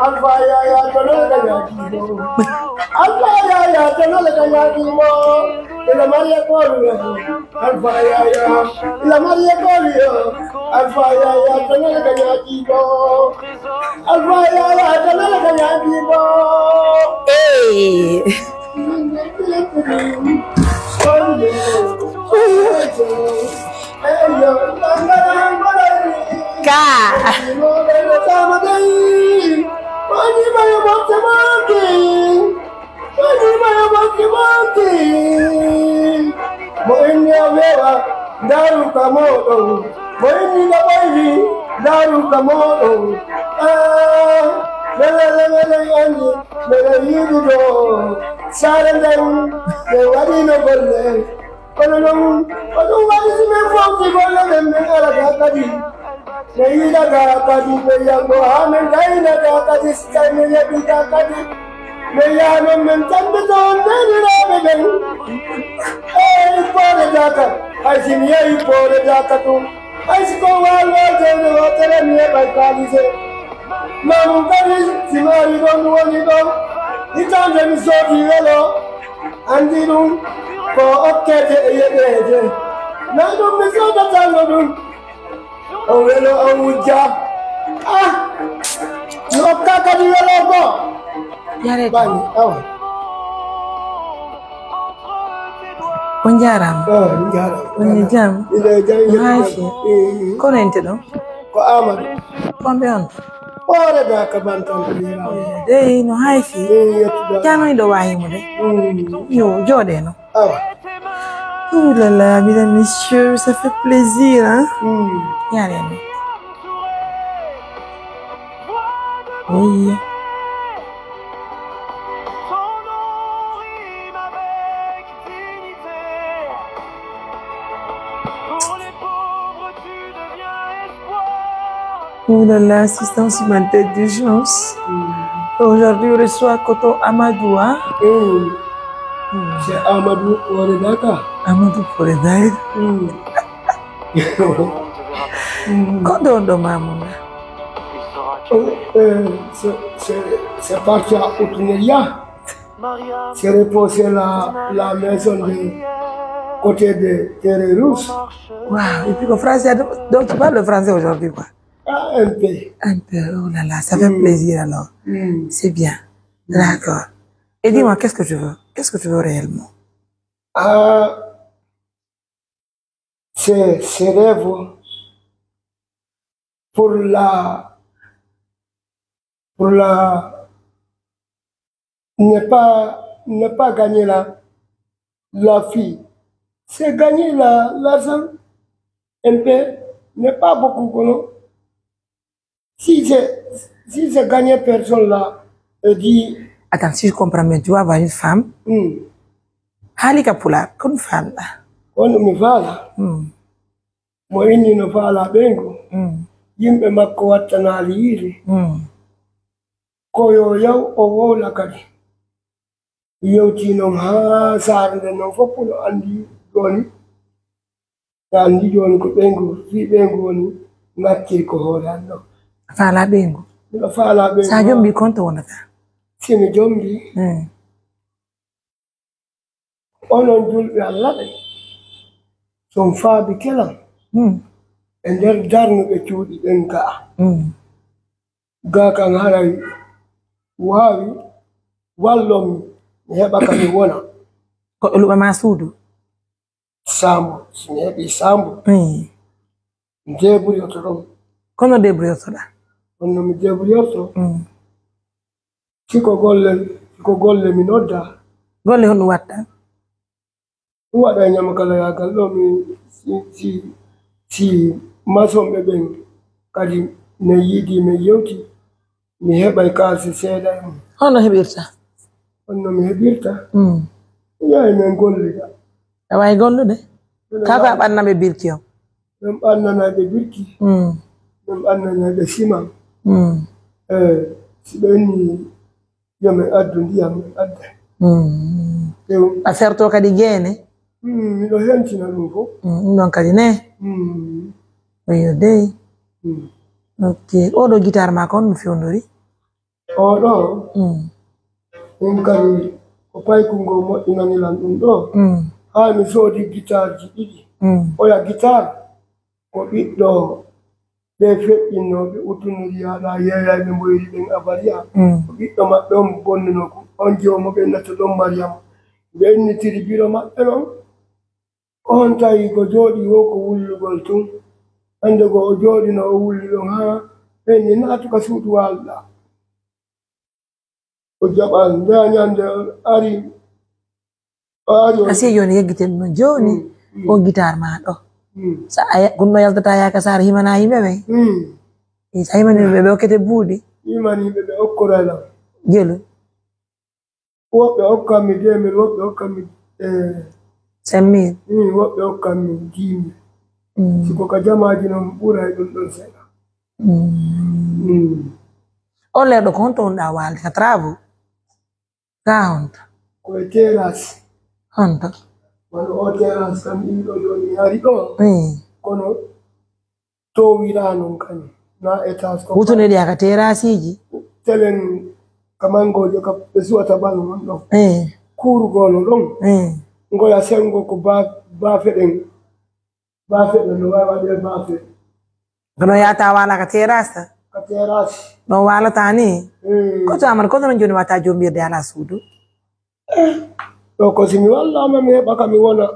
Alfa ya tonole kanyaki mo. Alfa ya tonole kanyaki mo. Ila Maria Korio. Alfa ya ila Maria Korio. Alfa ya tonole kanyaki mo. Alfa ya tonole kanyaki mo. Hey. Daru kamodo, boini na boini, daru kamodo. Mele yido, sarendem, le wadino bolle. Kono wadi me fonti bolle me ala kadi. Neida kadi me yango hamen daina kadi stane ya bita kadi. Me yano men tambe don deni ben. Pore daka, ai pore daka tu. Ai si ko walo deni hotere me bakali se. Mamu kadi simari don woni don. Itanje mi soti velo. Andidum ko okkete yedeje. Nandum mi sota tangodum. O velo awuja. Nokka kadi velo ko. Yare Bani, awa. Onjaram. Njaram. Onjam. Ile jam. Hafi. Kono ente do? Ko Amadu. Combien? Ore da ka bantan dira. Dey no hafi. Yetuda. Jano do wayi mo de. Yo, jode no. Awa. Oh là là, mesdames, messieurs, ça fait plaisir, hein? Yare no. Oui. Oh là là, assistance humanitaire d'urgence. Aujourd'hui, on reçoit Koto Amadou, hein? C'est Amadou Oredaka. Amadou Poredai. Kodo do mamuna. C'est parti à Outunelia. C'est reposé la maison de côté de Terre Rouge. Waouh, et puis le français, donc tu parles le français aujourd'hui, quoi? Un peu. Un peu, oh là là, ça fait plaisir alors. C'est bien. D'accord. Et dis-moi, qu'est-ce que tu veux? Qu'est-ce que tu veux réellement? C'est rêve pour ne pas gagner la fille. C'est gagner l'argent un peu, n'est pas beaucoup, non? Si c'est gagner personne là, dit. Attends, si je comprends bien, tu vas avoir une femme. Halika Pula, comme femme là. On me va là. Moi, il ne va là, bengo. Yimbe makowata na aliri. Koyo yau owo la kadi. Yau tino ha sarde no fopulo andi goni. Andi goni ko bengo, fi bengo ni ngati ko holando. Fala bengo. Fala bengo. Sa jombi konto wonata. Sini jombi. Onon julbe Allah. Son faabi kelam. En der darno be cuudi ben ka. Ga kan haray wawi wallom heba ka mi wona. Ko luba ma suudu. Sambo, sini hebi sambo. Deburi otorom. Kono deburi otoda. Onno mi deburi oto. Kiko golle mi nodda. Golle hono watta. Wada nyama kala ya gallo mi si masom be ben kadi ne yidi me yoti mi heba ka se seda hono hebirta onno mi hebirta ya men golle da way gollude kaka banna be birki yo dum banna na be birki dum banna na be sima si beni yame addu ndiyam adda affaire to kadi gene mi do hentina dum fo non kadi ne oyo dey ok odo guitar ma kon mi fiondori oɗo ɗum kadi ko paykungo moƴƴinanilan ɗum ɗo haa mi soodi guitarji ɗiɗi oya guitar ko ɓiɗɗo ɓe feƴƴinnoɓe utunuri haɗa yeeyayɓe mboyri ɓen abariya ko ɓiɗɗo maɓɓe on bonnuno on jomo ɓe nata ɗon mariama ɓe innitiri biro maɓɓe ɗon on tawi ko jooɗi wo ko wullugol tun hande go o jooɗino o wulli ɗon haa ɓenni naatuka suudu walɗa o jaɓan nde ñande ari asi joni yeggiten ɗum joni o guitar ma ɗo sa gonɗo yaldata yaka sara himana yimɓe ɓe sa himaniɓe ɓe okkete buuɗi himaniɓe ɓe okkorayla jelu woɓɓe hokkanmi 2000 woɓɓe hokkanmi 5000 woɓɓe hokkanmi 10 000 siko ka jamaji noon ɓuray ɗum ɗon seeɗa o leɗɗo ko honto wonɗa walde ka travaux ka honto koye terrasse honto wano o terrasse kam ɗiɗo joni hari ɗo kono towira noon kañum na étage ko wutuneɗi aka terrasse ji telen kamangojo ka ɓe suwata ɓalo non ɗon kurugono ɗon ngoya sengo ko bafeɗen no wawi waɗe bafe kono yata wala ka terrasse ka terrasse ɗon walata ni koto amana koto non joni watta jombirde ala suudu ɗo ko simi wallama mi heɓa ka mi wona